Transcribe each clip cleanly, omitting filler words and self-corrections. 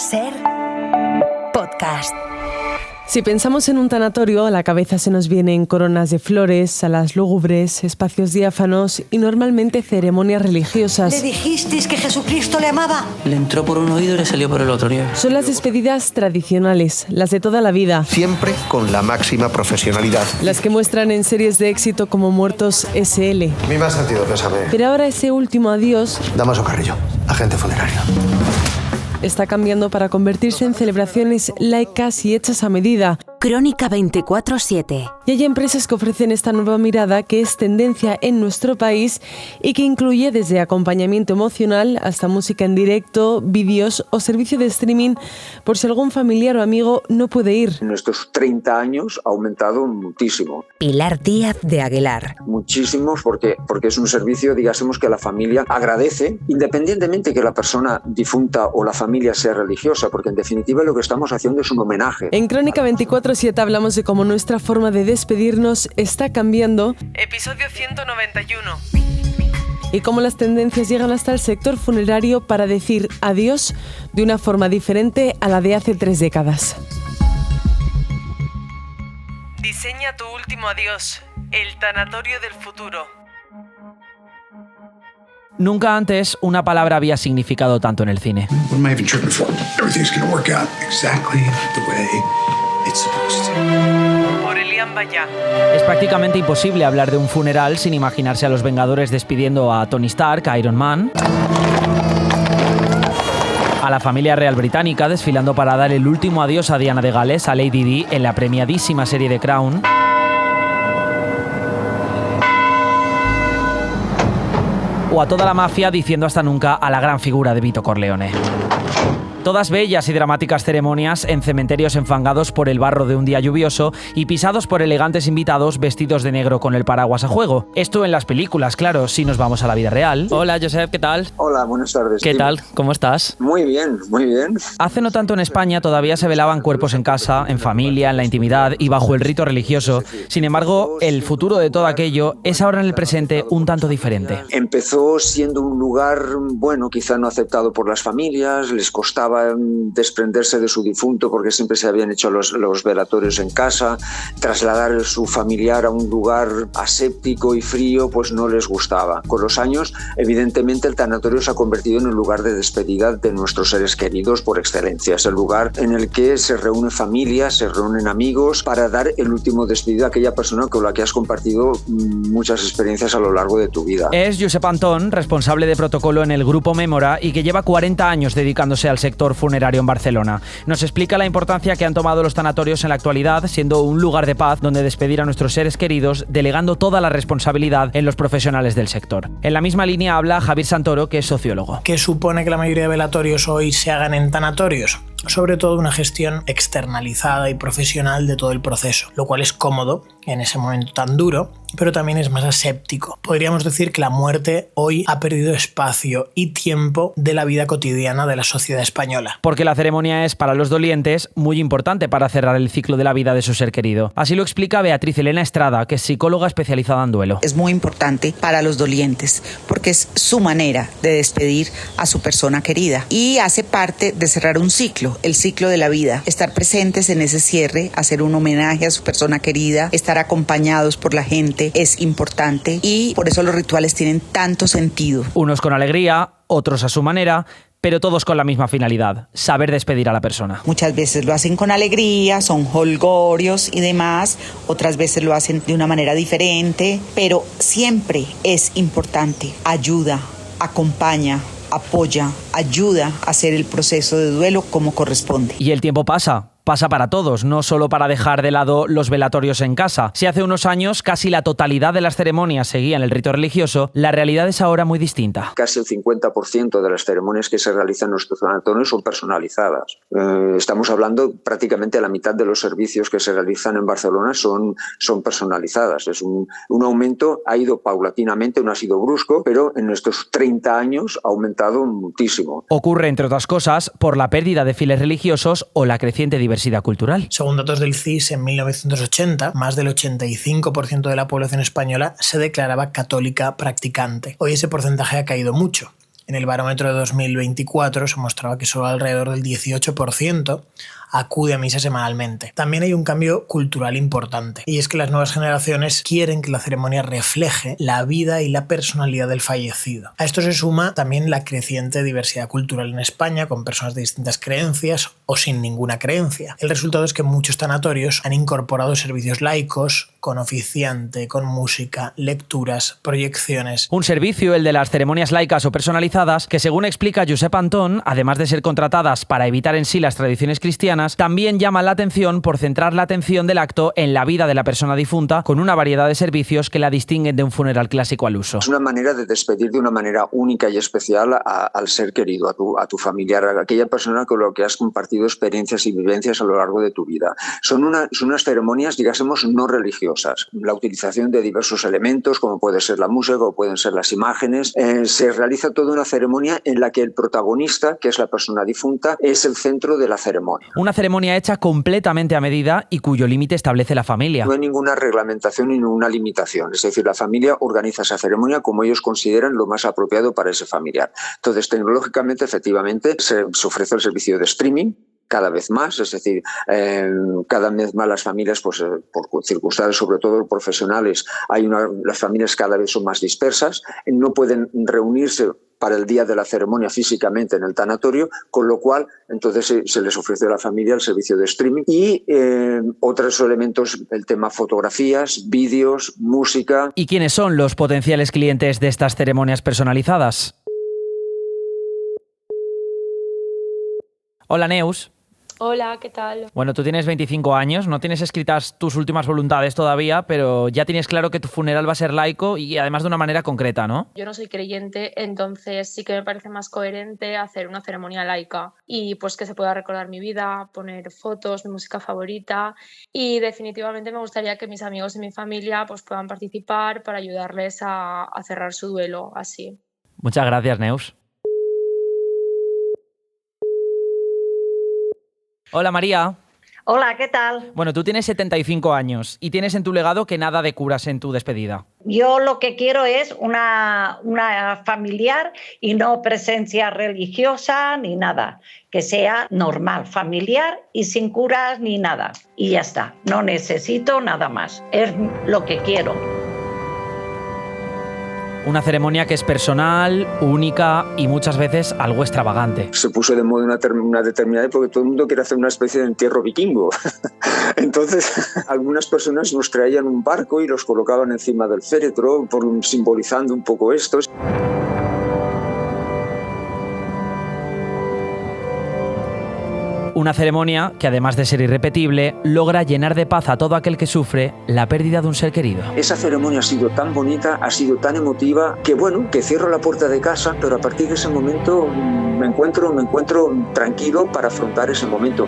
Ser podcast. Si pensamos en un tanatorio, a la cabeza se nos vienen coronas de flores, salas lúgubres, espacios diáfanos y normalmente ceremonias religiosas. ¿Le dijisteis que Jesucristo le amaba? Le entró por un oído y le salió por el otro. Son las despedidas tradicionales, las de toda la vida. Siempre con la máxima profesionalidad. Las que muestran en series de éxito como Muertos S.L. Mi más sentido pésame. Pero ahora ese último adiós... Damaso Carrillo, agente funerario. Está cambiando para convertirse en celebraciones laicas y hechas a medida. Crónica 24/7. Y hay empresas que ofrecen esta nueva mirada que es tendencia en nuestro país y que incluye desde acompañamiento emocional hasta música en directo, vídeos o servicio de streaming por si algún familiar o amigo no puede ir. En estos 30 años ha aumentado muchísimo. Pilar Díaz de Aguilar. Muchísimo porque es un servicio, digásemos, que la familia agradece, independientemente que la persona difunta o la familia sea religiosa, porque en definitiva lo que estamos haciendo es un homenaje. En Crónica 24/7 hablamos de cómo nuestra forma de despedirnos está cambiando. Episodio 191. Y cómo las tendencias llegan hasta el sector funerario para decir adiós de una forma diferente a la de hace 3 décadas. Diseña tu último adiós, el tanatorio del futuro. Nunca antes una palabra había significado tanto en el cine. What am I even tripping for? Everything's gonna work out exactly the way it's supposed to. Por Elian Bayá. Es prácticamente imposible hablar de un funeral sin imaginarse a los Vengadores despidiendo a Tony Stark, a Iron Man, a la familia real británica desfilando para dar el último adiós a Diana de Gales, a Lady Di en la premiadísima serie The Crown, o a toda la mafia diciendo hasta nunca a la gran figura de Vito Corleone. Todas bellas y dramáticas ceremonias en cementerios enfangados por el barro de un día lluvioso y pisados por elegantes invitados vestidos de negro con el paraguas a juego. Esto en las películas, claro, si nos vamos a la vida real. Hola, Josep, ¿qué tal? Hola, buenas tardes. ¿Qué tal? ¿Cómo estás? Muy bien, muy bien. Hace no tanto en España todavía se velaban cuerpos en casa, en familia, en la intimidad y bajo el rito religioso. Sin embargo, el futuro de todo aquello es ahora en el presente un tanto diferente. Empezó siendo un lugar, bueno, quizá no aceptado por las familias, les costaba desprenderse de su difunto porque siempre se habían hecho los velatorios en casa, trasladar su familiar a un lugar aséptico y frío pues no les gustaba. Con los años, evidentemente, el tanatorio se ha convertido en un lugar de despedida de nuestros seres queridos por excelencia. Es el lugar en el que se reúnen familias, se reúnen amigos para dar el último despido a aquella persona con la que has compartido muchas experiencias a lo largo de tu vida. Es Josep Antón, responsable de protocolo en el Grupo Mémora y que lleva 40 años dedicándose al sector funerario en Barcelona. Nos explica la importancia que han tomado los tanatorios en la actualidad, siendo un lugar de paz donde despedir a nuestros seres queridos, delegando toda la responsabilidad en los profesionales del sector. En la misma línea habla Javier Santoro, que es sociólogo. ¿Qué supone que la mayoría de velatorios hoy se hagan en tanatorios? Sobre todo una gestión externalizada y profesional de todo el proceso, lo cual es cómodo en ese momento tan duro, pero también es más aséptico. Podríamos decir que la muerte hoy ha perdido espacio y tiempo de la vida cotidiana de la sociedad española. Porque la ceremonia es, para los dolientes, muy importante para cerrar el ciclo de la vida de su ser querido. Así lo explica Beatriz Elena Estrada, que es psicóloga especializada en duelo. Es muy importante para los dolientes porque es su manera de despedir a su persona querida y hace parte de cerrar un ciclo, el ciclo de la vida. Estar presentes en ese cierre, hacer un homenaje a su persona querida, estar acompañados por la gente es importante y por eso los rituales tienen tanto sentido. Unos con alegría, otros a su manera, pero todos con la misma finalidad, saber despedir a la persona. Muchas veces lo hacen con alegría, son holgorios y demás, otras veces lo hacen de una manera diferente, pero siempre es importante, ayuda, acompaña, apoya, ayuda a hacer el proceso de duelo como corresponde. Y el tiempo pasa para todos, no solo para dejar de lado los velatorios en casa. Si hace unos años casi la totalidad de las ceremonias seguían el rito religioso, la realidad es ahora muy distinta. Casi el 50% de las ceremonias que se realizan en nuestros tanatorios son personalizadas. Estamos hablando prácticamente la mitad de los servicios que se realizan en Barcelona son personalizadas. Es un aumento, ha ido paulatinamente, no ha sido brusco, pero en estos 30 años ha aumentado muchísimo. Ocurre, entre otras cosas, por la pérdida de fieles religiosos o la creciente diversidad cultural. Según datos del CIS, en 1980, más del 85% de la población española se declaraba católica practicante. Hoy ese porcentaje ha caído mucho. En el barómetro de 2024 se mostraba que solo alrededor del 18% acude a misa semanalmente. También hay un cambio cultural importante, y es que las nuevas generaciones quieren que la ceremonia refleje la vida y la personalidad del fallecido. A esto se suma también la creciente diversidad cultural en España, con personas de distintas creencias o sin ninguna creencia. El resultado es que muchos tanatorios han incorporado servicios laicos, con oficiante, con música, lecturas, proyecciones. Un servicio, el de las ceremonias laicas o personalizadas, que según explica Josep Antón, además de ser contratadas para evitar en sí las tradiciones cristianas, también llaman la atención por centrar la atención del acto en la vida de la persona difunta, con una variedad de servicios que la distinguen de un funeral clásico al uso. Es una manera de despedir de una manera única y especial al ser querido, a tu familiar, a aquella persona con la que has compartido experiencias y vivencias a lo largo de tu vida. Son unas ceremonias, digásemos, no religiosas. La utilización de diversos elementos, como puede ser la música o pueden ser las imágenes. Se realiza toda una ceremonia en la que el protagonista, que es la persona difunta, es el centro de la ceremonia. Una ceremonia hecha completamente a medida y cuyo límite establece la familia. No hay ninguna reglamentación ni ninguna limitación. Es decir, la familia organiza esa ceremonia como ellos consideran lo más apropiado para ese familiar. Entonces, tecnológicamente, efectivamente, se ofrece el servicio de streaming cada vez más, es decir, cada vez más las familias, pues, por circunstancias, sobre todo profesionales, las familias cada vez son más dispersas, no pueden reunirse para el día de la ceremonia físicamente en el tanatorio, con lo cual entonces se les ofrece a la familia el servicio de streaming y otros elementos, el tema fotografías, vídeos, música. ¿Y quiénes son los potenciales clientes de estas ceremonias personalizadas? Hola, Neus. Hola, ¿qué tal? Bueno, tú tienes 25 años, no tienes escritas tus últimas voluntades todavía, pero ya tienes claro que tu funeral va a ser laico y además de una manera concreta, ¿no? Yo no soy creyente, entonces sí que me parece más coherente hacer una ceremonia laica y pues que se pueda recordar mi vida, poner fotos, mi música favorita y definitivamente me gustaría que mis amigos y mi familia pues puedan participar para ayudarles a cerrar su duelo así. Muchas gracias, Neus. Hola, María. Hola, ¿qué tal? Bueno, tú tienes 75 años y tienes en tu legado que nada de curas en tu despedida. Yo lo que quiero es una familiar y no presencia religiosa ni nada. Que sea normal, familiar y sin curas ni nada. Y ya está, no necesito nada más. Es lo que quiero. Una ceremonia que es personal, única y muchas veces algo extravagante. Se puso de moda una determinada época porque todo el mundo quiere hacer una especie de entierro vikingo. Entonces, algunas personas nos traían un barco y los colocaban encima del féretro, simbolizando un poco esto. Una ceremonia que, además de ser irrepetible, logra llenar de paz a todo aquel que sufre la pérdida de un ser querido. Esa ceremonia ha sido tan bonita, ha sido tan emotiva, que bueno, que cierro la puerta de casa, pero a partir de ese momento me encuentro tranquilo para afrontar ese momento.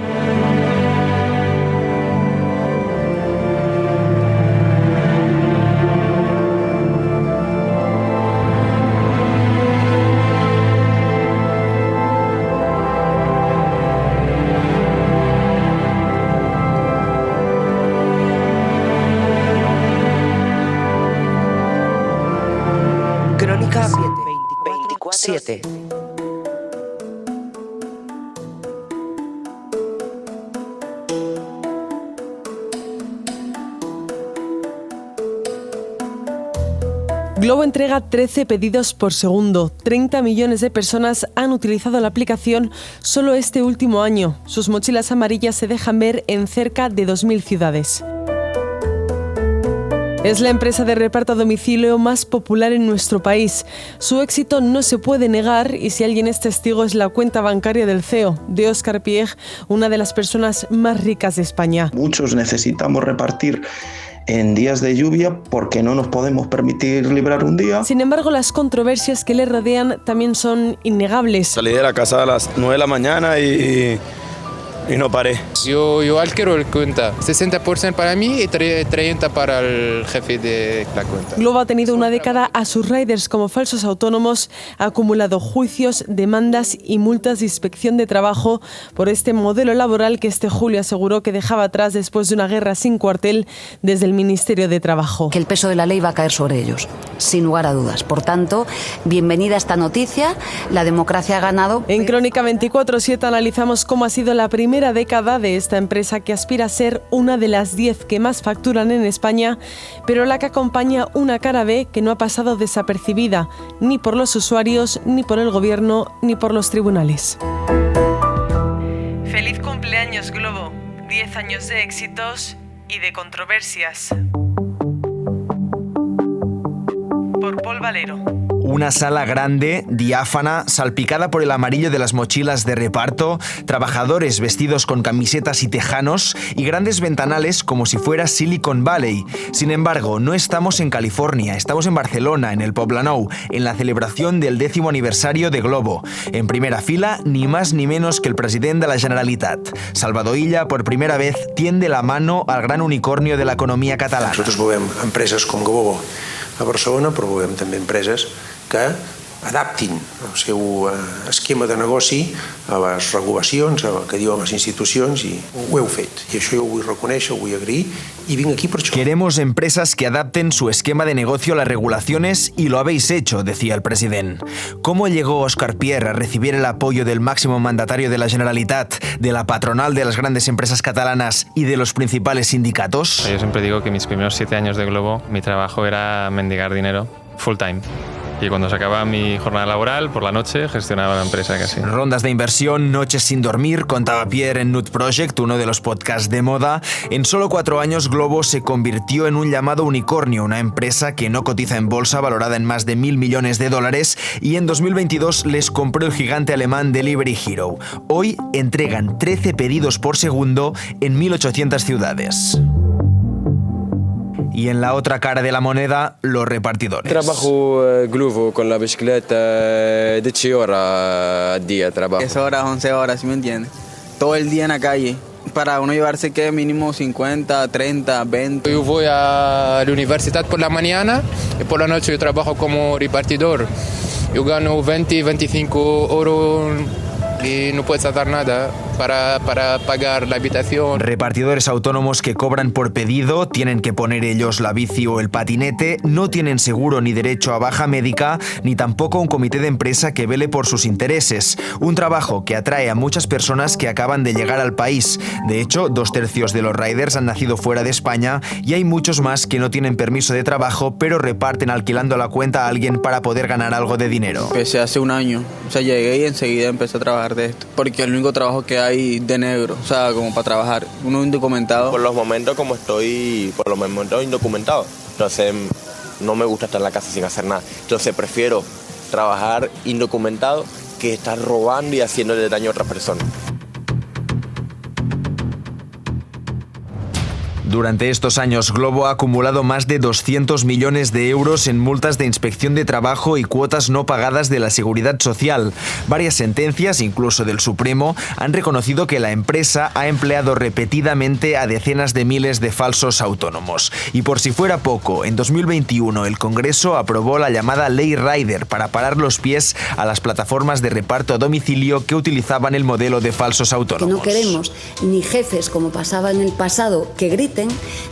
Crónica 24/7. Glovo entrega 13 pedidos por segundo. 30 millones de personas han utilizado la aplicación solo este último año. Sus mochilas amarillas se dejan ver en cerca de 2.000 ciudades. Es la empresa de reparto a domicilio más popular en nuestro país. Su éxito no se puede negar y si alguien es testigo es la cuenta bancaria del CEO, de Óscar Pieg, una de las personas más ricas de España. Muchos necesitamos repartir en días de lluvia porque no nos podemos permitir librar un día. Sin embargo, las controversias que le rodean también son innegables. Salí de la casa a las 9 de la mañana y no paré. salarios. Yo alquilo la cuenta, 60% para mí y 30% para el jefe de la cuenta. Glovo ha tenido una década a sus riders como falsos autónomos, ha acumulado juicios, demandas y multas de inspección de trabajo por este modelo laboral que este julio aseguró que dejaba atrás después de una guerra sin cuartel desde el Ministerio de Trabajo. Que el peso de la ley va a caer sobre ellos, sin lugar a dudas. Por tanto, bienvenida esta noticia, la democracia ha ganado. En Crónica 24/7 analizamos cómo ha sido la primera década de esta empresa que aspira a ser una de las 10 que más facturan en España, pero la que acompaña una cara B que no ha pasado desapercibida ni por los usuarios, ni por el gobierno, ni por los tribunales. Feliz cumpleaños, Glovo. 10 años de éxitos y de controversias. Por Paul Valero. Una sala grande, diáfana, salpicada por el amarillo de las mochilas de reparto, trabajadores vestidos con camisetas y tejanos y grandes ventanales como si fuera Silicon Valley. Sin embargo, no estamos en California, estamos en Barcelona, en el Poblenou, en la celebración del 10º aniversario de Glovo. En primera fila, ni más ni menos que el presidente de la Generalitat. Salvador Illa, por primera vez, tiende la mano al gran unicornio de la economía catalana. Nosotros movem empreses com Glovo a Barcelona, però movem també empreses que adaptin el seu esquema de negoci a les regulacions, a que diuen les institucions, i ho heu fet. I això jo ho vull reconèixer, ho vull agrair, y vinc aquí por això. Queremos empresas que adapten su esquema de negocio a las regulaciones y lo habéis hecho, decía el presidente. ¿Cómo llegó Óscar Pierre a recibir el apoyo del máximo mandatario de la Generalitat, de la patronal de las grandes empresas catalanas y de los principales sindicatos? Yo siempre digo que mis primeros 7 años de Glovo, mi trabajo era mendigar dinero full time. Y cuando se acababa mi jornada laboral, por la noche, gestionaba la empresa casi. Rondas de inversión, noches sin dormir, contaba Pierre en Nude Project, uno de los podcasts de moda. En solo 4 años, Glovo se convirtió en un llamado unicornio, una empresa que no cotiza en bolsa, valorada en más de 1.000 millones de dólares, y en 2022 les compró el gigante alemán Delivery Hero. Hoy entregan 13 pedidos por segundo en 1.800 ciudades. Y en la otra cara de la moneda, los repartidores. Trabajo Glovo con la bicicleta 10 horas al día trabajo. 10 horas, 11 horas, ¿sí me entiendes? Todo el día en la calle. Para uno llevarse que mínimo 50, 30, 20. Yo voy a la universidad por la mañana y por la noche yo trabajo como repartidor. Yo gano 20, 25 euros y no puedes hacer nada para pagar la habitación. Repartidores autónomos que cobran por pedido, tienen que poner ellos la bici o el patinete, no tienen seguro ni derecho a baja médica, ni tampoco un comité de empresa que vele por sus intereses. Un trabajo que atrae a muchas personas que acaban de llegar al país. De hecho, 2/3 de los riders han nacido fuera de España y hay muchos más que no tienen permiso de trabajo, pero reparten alquilando la cuenta a alguien para poder ganar algo de dinero. Empecé hace un año, o sea, llegué y enseguida empecé a trabajar de esto, porque es el único trabajo que hay de negro, o sea, como para trabajar, uno indocumentado. Por los momentos como estoy, por los momentos indocumentado, entonces no me gusta estar en la casa sin hacer nada, entonces prefiero trabajar indocumentado que estar robando y haciéndole daño a otras personas. Durante estos años, Glovo ha acumulado más de 200 millones de euros en multas de inspección de trabajo y cuotas no pagadas de la Seguridad Social. Varias sentencias, incluso del Supremo, han reconocido que la empresa ha empleado repetidamente a decenas de miles de falsos autónomos. Y por si fuera poco, en 2021 el Congreso aprobó la llamada Ley Rider para parar los pies a las plataformas de reparto a domicilio que utilizaban el modelo de falsos autónomos. Que no queremos ni jefes, como pasaba en el pasado, que griten,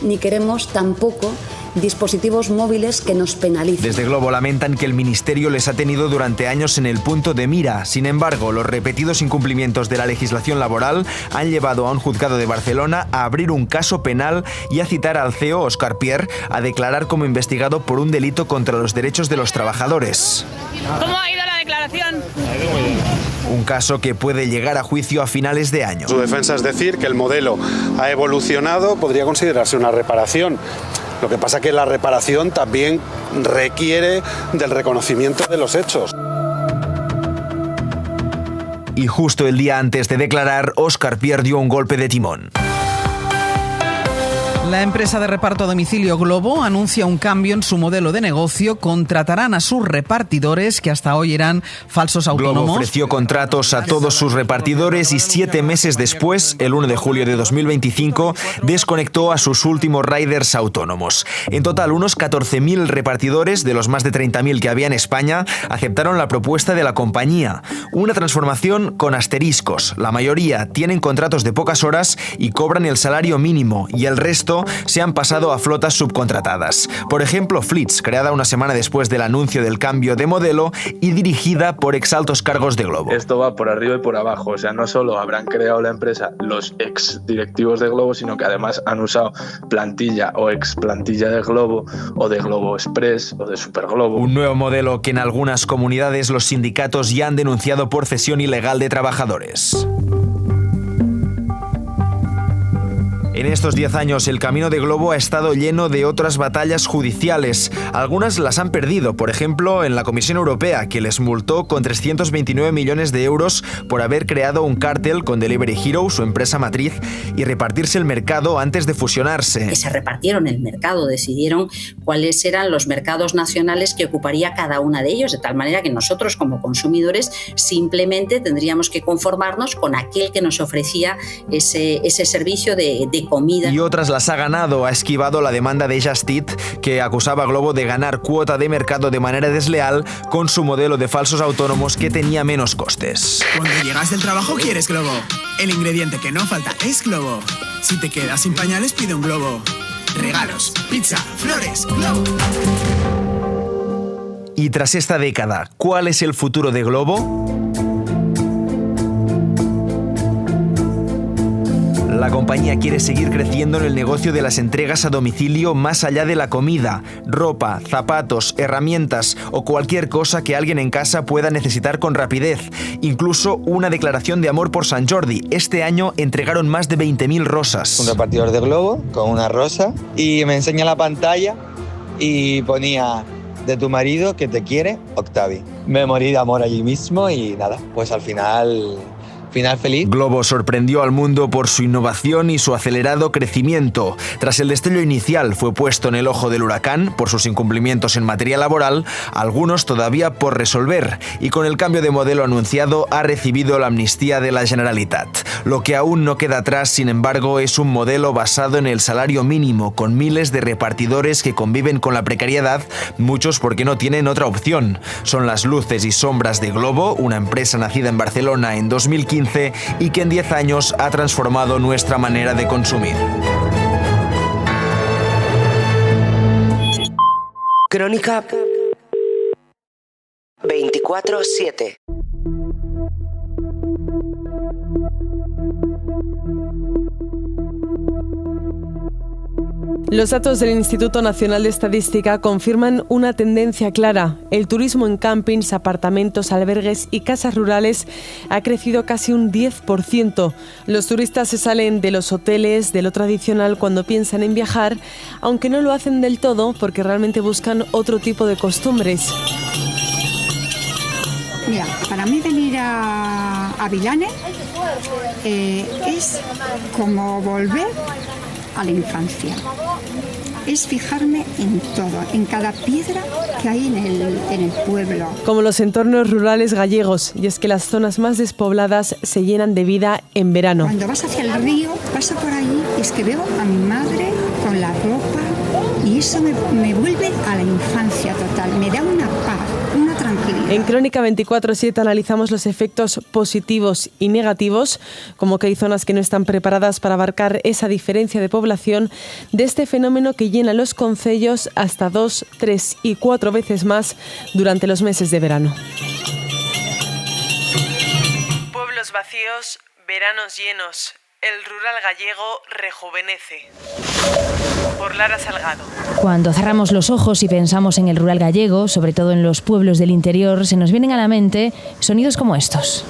ni queremos tampoco dispositivos móviles que nos penalicen. Desde Glovo lamentan que el Ministerio les ha tenido durante años en el punto de mira. Sin embargo, los repetidos incumplimientos de la legislación laboral han llevado a un juzgado de Barcelona a abrir un caso penal y a citar al CEO, Óscar Pierre, a declarar como investigado por un delito contra los derechos de los trabajadores. ¿Cómo ha ido la declaración? Un caso que puede llegar a juicio a finales de año. Su defensa es decir que el modelo ha evolucionado, podría considerarse una reparación. Lo que pasa es que la reparación también requiere del reconocimiento de los hechos. Y justo el día antes de declarar, Óscar Pierre dio un golpe de timón. La empresa de reparto a domicilio Glovo anuncia un cambio en su modelo de negocio. Contratarán a sus repartidores, que hasta hoy eran falsos autónomos. Glovo ofreció contratos a todos sus repartidores y 7 meses después, el 1 de julio de 2025, desconectó a sus últimos riders autónomos. En total, unos 14.000 repartidores de los más de 30.000 que había en España aceptaron la propuesta de la compañía. Una transformación con asteriscos. La mayoría tienen contratos de pocas horas y cobran el salario mínimo, y el resto se han pasado a flotas subcontratadas. Por ejemplo, Flits, creada una semana después del anuncio del cambio de modelo y dirigida por exaltos cargos de Glovo. Esto va por arriba y por abajo, o sea, no solo habrán creado la empresa los ex directivos de Glovo, sino que además han usado plantilla o ex plantilla de Glovo o de Glovo Express o de Super Glovo. Un nuevo modelo que en algunas comunidades los sindicatos ya han denunciado por cesión ilegal de trabajadores. En estos 10 años, el camino de Glovo ha estado lleno de otras batallas judiciales. Algunas las han perdido, por ejemplo, en la Comisión Europea, que les multó con 329 millones de euros por haber creado un cártel con Delivery Hero, su empresa matriz, y repartirse el mercado antes de fusionarse. Que se repartieron el mercado, decidieron cuáles eran los mercados nacionales que ocuparía cada una de ellos, de tal manera que nosotros como consumidores simplemente tendríamos que conformarnos con aquel que nos ofrecía ese servicio de comida. Y otras las ha ganado. Ha esquivado la demanda de Just Eat, que acusaba a Glovo de ganar cuota de mercado de manera desleal con su modelo de falsos autónomos que tenía menos costes. Cuando llegas del trabajo quieres Glovo. El ingrediente que no falta es Glovo. Si te quedas sin pañales, pide un Glovo. Regalos, pizza, flores, Glovo. Y tras esta década, ¿cuál es el futuro de Glovo? La compañía quiere seguir creciendo en el negocio de las entregas a domicilio más allá de la comida, ropa, zapatos, herramientas o cualquier cosa que alguien en casa pueda necesitar con rapidez. Incluso una declaración de amor por Sant Jordi. Este año entregaron más de 20.000 rosas. Un repartidor de Glovo con una rosa y me enseña la pantalla y ponía: de tu marido que te quiere, Octavi. Me morí de amor allí mismo y nada, pues al final feliz. Glovo sorprendió al mundo por su innovación y su acelerado crecimiento. Tras el destello inicial, fue puesto en el ojo del huracán por sus incumplimientos en materia laboral, algunos todavía por resolver, y con el cambio de modelo anunciado ha recibido la amnistía de la Generalitat. Lo que aún no queda atrás, sin embargo, es un modelo basado en el salario mínimo, con miles de repartidores que conviven con la precariedad, muchos porque no tienen otra opción. Son las luces y sombras de Glovo, una empresa nacida en Barcelona en 2015 y que en 10 años ha transformado nuestra manera de consumir. Crónica 24/7. Los datos del Instituto Nacional de Estadística confirman una tendencia clara. El turismo en campings, apartamentos, albergues y casas rurales ha crecido casi un 10%. Los turistas se salen de los hoteles, de lo tradicional, cuando piensan en viajar, aunque no lo hacen del todo porque realmente buscan otro tipo de costumbres. Mira, para mí venir a Villanes es como volver a la infancia. Es fijarme en todo, en cada piedra que hay en el pueblo. Como los entornos rurales gallegos, y es que las zonas más despobladas se llenan de vida en verano. Cuando vas hacia el río, paso por ahí y es que veo a mi madre con la ropa y eso me vuelve a la infancia total, me da una paz, una tranquilidad. En Crónica 24/7 analizamos los efectos positivos y negativos, como que hay zonas que no están preparadas para abarcar esa diferencia de población de este fenómeno que llena los concellos hasta 2, 3 y 4 veces más durante los meses de verano. Pueblos vacíos, veranos llenos. El rural gallego rejuvenece. Por Lara Salgado. Cuando cerramos los ojos y pensamos en el rural gallego, sobre todo en los pueblos del interior, se nos vienen a la mente sonidos como estos.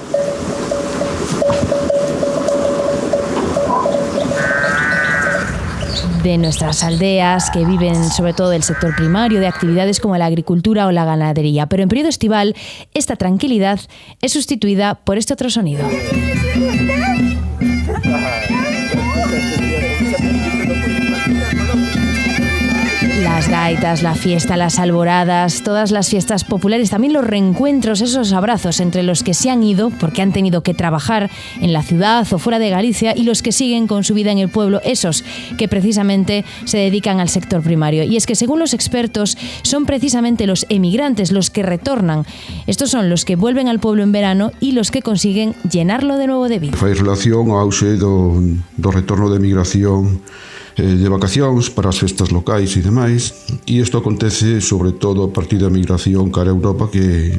De nuestras aldeas, que viven sobre todo del sector primario, de actividades como la agricultura o la ganadería. Pero en periodo estival, esta tranquilidad es sustituida por este otro sonido. gaitas, la fiesta, las alboradas, todas las fiestas populares, también los reencuentros, esos abrazos entre los que se han ido porque han tenido que trabajar en la ciudad o fuera de Galicia y los que siguen con su vida en el pueblo, esos que precisamente se dedican al sector primario. Y es que según los expertos son precisamente los emigrantes los que retornan. Estos son los que vuelven al pueblo en verano y los que consiguen llenarlo de nuevo de vida. Fai relación ao auxe do retorno de migración de vacacións para as festas locais e demais, e isto acontece sobre todo a partir da migración cara a Europa que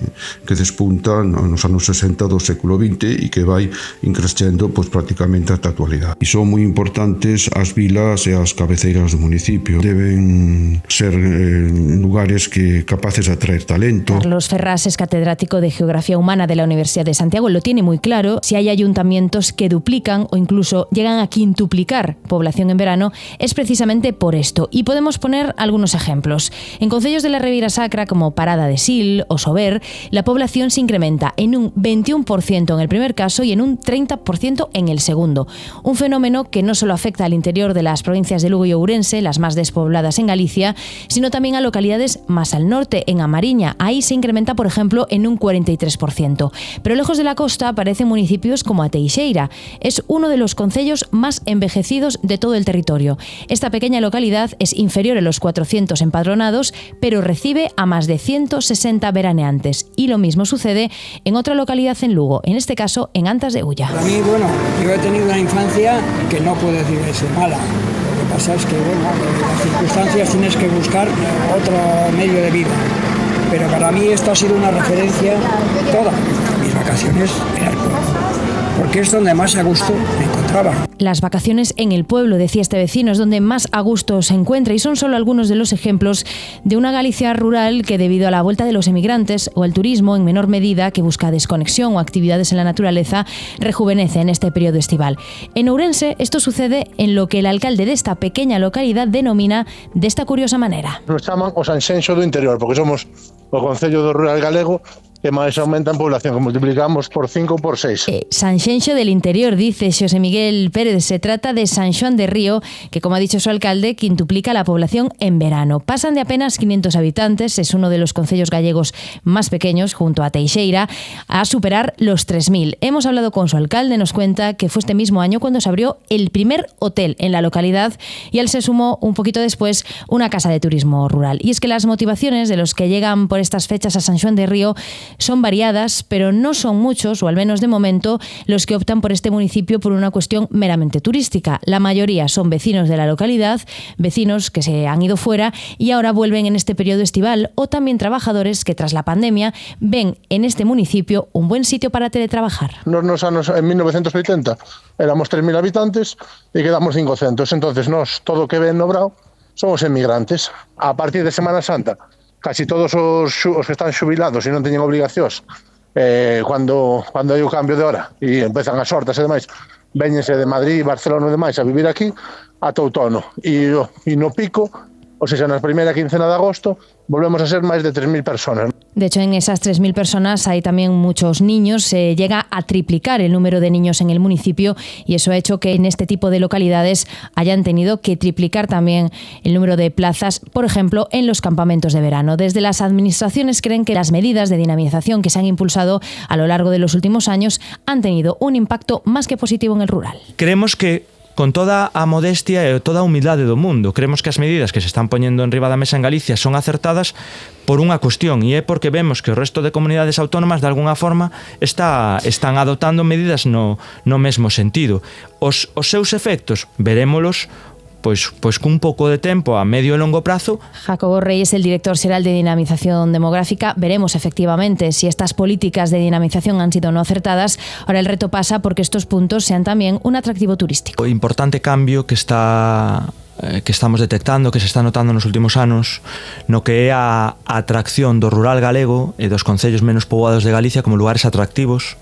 despunta nos anos 60 do século XX e que vai increscendo prácticamente ata a actualidade. E son moi importantes as vilas e as cabeceiras do municipio. Deben ser lugares que capaces de atraer talento. Carlos Ferrás es catedrático de Geografía Humana de la Universidad de Santiago. Lo tiene muy claro. Si hay ayuntamientos que duplican o incluso llegan a quintuplicar población en verano, es precisamente por esto. Y podemos poner algunos ejemplos. En concellos de la Ribeira Sacra, como Parada de Sil o Sober, la población se incrementa en un 21% en el primer caso y en un 30% en el segundo. Un fenómeno que no solo afecta al interior de las provincias de Lugo y Ourense, las más despobladas en Galicia, sino también a localidades más al norte, en A Mariña. Ahí se incrementa, por ejemplo, en un 43%. Pero lejos de la costa aparecen municipios como a Teixeira. Es uno de los concellos más envejecidos de todo el territorio. Esta pequeña localidad es inferior a los 400 empadronados, pero recibe a más de 160 veraneantes. Y lo mismo sucede en otra localidad en Lugo, en este caso en Antas de Ulla. Para mí, yo he tenido una infancia que no puedo decir que es mala. Lo que pasa es que, las circunstancias tienes que buscar otro medio de vida. Pero para mí esto ha sido una referencia todas mis vacaciones en el pueblo, porque es donde más a gusto me encontraba. Las vacaciones en el pueblo, decía este vecino, es donde más a gusto se encuentra, y son solo algunos de los ejemplos de una Galicia rural que, debido a la vuelta de los emigrantes o el turismo en menor medida, que busca desconexión o actividades en la naturaleza, rejuvenece en este periodo estival. En Ourense esto sucede en lo que el alcalde de esta pequeña localidad denomina de esta curiosa manera. Nos chaman o Sanxenxo do interior, porque somos o concello do rural galego que máis aumenta en población, que multiplicamos por 5 ou por 6. Sanxenxo del interior, dice Xosé Miguel Pérez. Se trata de San Xoán de Río, que, como ha dicho su alcalde, quintuplica la población en verano. Pasan de apenas 500 habitantes, es uno de los concellos gallegos más pequeños, junto a Teixeira, a superar los 3.000. Hemos hablado con su alcalde, nos cuenta que fue este mismo año cuando se abrió el primer hotel en la localidad y él se sumó un poquito después una casa de turismo rural. Y es que las motivaciones de los que llegan por estas fechas a San Xoán de Río son variadas, pero no son muchos, o al menos de momento, los que optan por este municipio por una cuestión meramente turística. La mayoría son vecinos de la localidad, vecinos que se han ido fuera y ahora vuelven en este periodo estival, o también trabajadores que tras la pandemia ven en este municipio un buen sitio para teletrabajar. Nos anos, en 1980 éramos 3.000 habitantes y quedamos 500, entonces todo o que ven no Brao somos emigrantes. A partir de Semana Santa, casi todos os que están xubilados e non teñen obligacións cando hai o cambio de hora e empezan as hortas e demais, véñense de Madrid, Barcelona e demais a vivir aquí ata outono e no pico, o sea, na primeira quincena de agosto volvemos a ser máis de 3.000 personas. De hecho, en esas 3.000 personas hay también muchos niños. Se llega a triplicar el número de niños en el municipio y eso ha hecho que en este tipo de localidades hayan tenido que triplicar también el número de plazas, por ejemplo, en los campamentos de verano. Desde las administraciones creen que las medidas de dinamización que se han impulsado a lo largo de los últimos años han tenido un impacto más que positivo en el rural. Creemos que, con toda a modestia e toda a humildade do mundo, creemos que as medidas que se están poñendo en riba da mesa en Galicia son acertadas por unha cuestión, e é porque vemos que o resto de comunidades autónomas de alguna forma están adoptando medidas no mesmo sentido. Os seus efectos verémolos pois cun pouco de tempo a medio e longo prazo. Jacobo Rey es el director xeral de Dinamización Demográfica. Veremos efectivamente si estas políticas de dinamización han sido no acertadas. Ahora el reto pasa porque estos puntos sean también un atractivo turístico. O importante cambio que estamos detectando, que se está notando nos últimos anos, no que é a atracción do rural galego e dos concellos menos poboados de Galicia como lugares atractivos,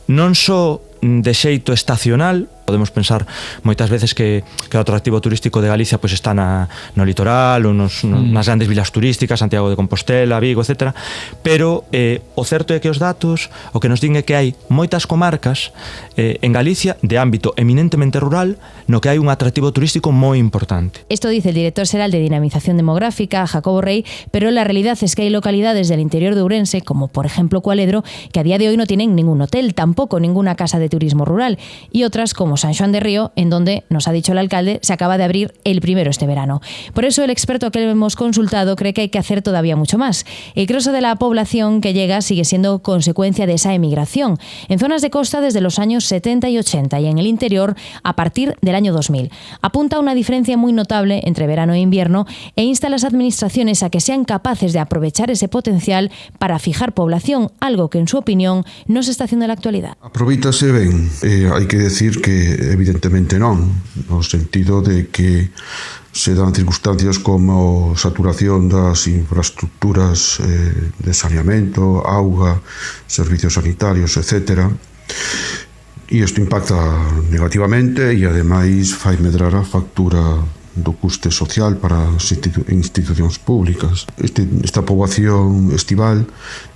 non só de xeito estacional. Podemos pensar moitas veces que o atractivo turístico de Galicia pois está no litoral ou nas grandes vilas turísticas, Santiago de Compostela, Vigo, etc. Pero o certo é que os datos o que nos din é que hai moitas comarcas en Galicia de ámbito eminentemente rural no que hai un atractivo turístico moi importante. Esto dice el director xeral de Dinamización Demográfica, Jacobo Rey, pero la realidad es que hay localidades del interior de Ourense, como por ejemplo Cualedro, que a día de hoy no tienen ningún hotel, tampoco ninguna casa de turismo rural, y otras como San Xoán de Río, en donde, nos ha dicho el alcalde, se acaba de abrir el primero este verano. Por eso el experto que hemos consultado cree que hay que hacer todavía mucho más. El grosso de la población que llega sigue siendo consecuencia de esa emigración. En zonas de costa desde los años 70 y 80 y en el interior a partir del año 2000. Apunta a una diferencia muy notable entre verano e invierno e insta a las administraciones a que sean capaces de aprovechar ese potencial para fijar población, algo que en su opinión no se está haciendo en la actualidad. Aproveítase ben, hai que decir que evidentemente non, no sentido de que se dan circunstancias como saturación das infraestructuras de saneamento, auga, servicios sanitarios, etc. E isto impacta negativamente e ademais fai medrar a factura do custe social para as institucións públicas. Esta poboación estival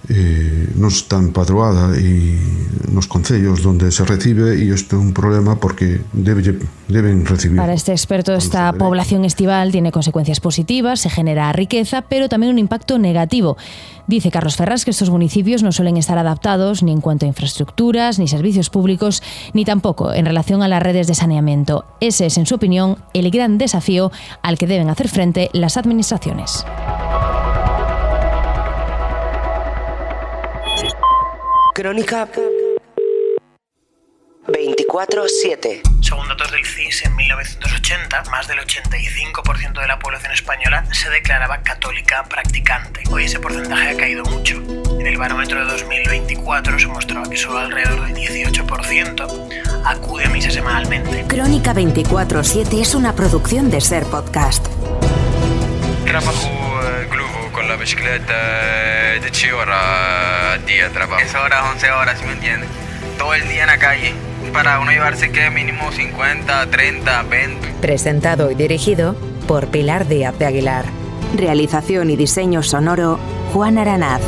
non está empadroada e nos concellos donde se recibe, e isto é un problema porque deben recibir. Para este experto, esta población estival tiene consecuencias positivas, se genera riqueza, pero también un impacto negativo. Dice Carlos Ferraz que estos municipios no suelen estar adaptados ni en cuanto a infraestructuras, ni servicios públicos, ni tampoco en relación a las redes de saneamiento. Ese es, en su opinión, el gran desafío al que deben hacer frente las administraciones. Crónica 24/7. Según datos del CIS, en 1980, más del 85% de la población española se declaraba católica practicante. Hoy ese porcentaje ha caído mucho. En el barómetro de 2024 se mostraba que solo alrededor del 18% acude a misa semanalmente. Crónica 24/7 es una producción de Ser Podcast. Trabajo globo con la bicicleta de 8 horas al día trabajo. 10 horas, 11 horas, ¿sí me entiendes? Todo el día en la calle. Para uno llevarse que mínimo 50, 30, 20. Presentado y dirigido por Pilar Díaz de Aguilar. Realización y diseño sonoro, Juan Aranaz.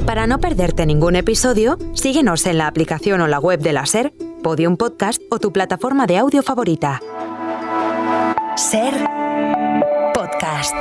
Para no perderte ningún episodio, síguenos en la aplicación o la web de la SER, Podium Podcast o tu plataforma de audio favorita. SER Podcast.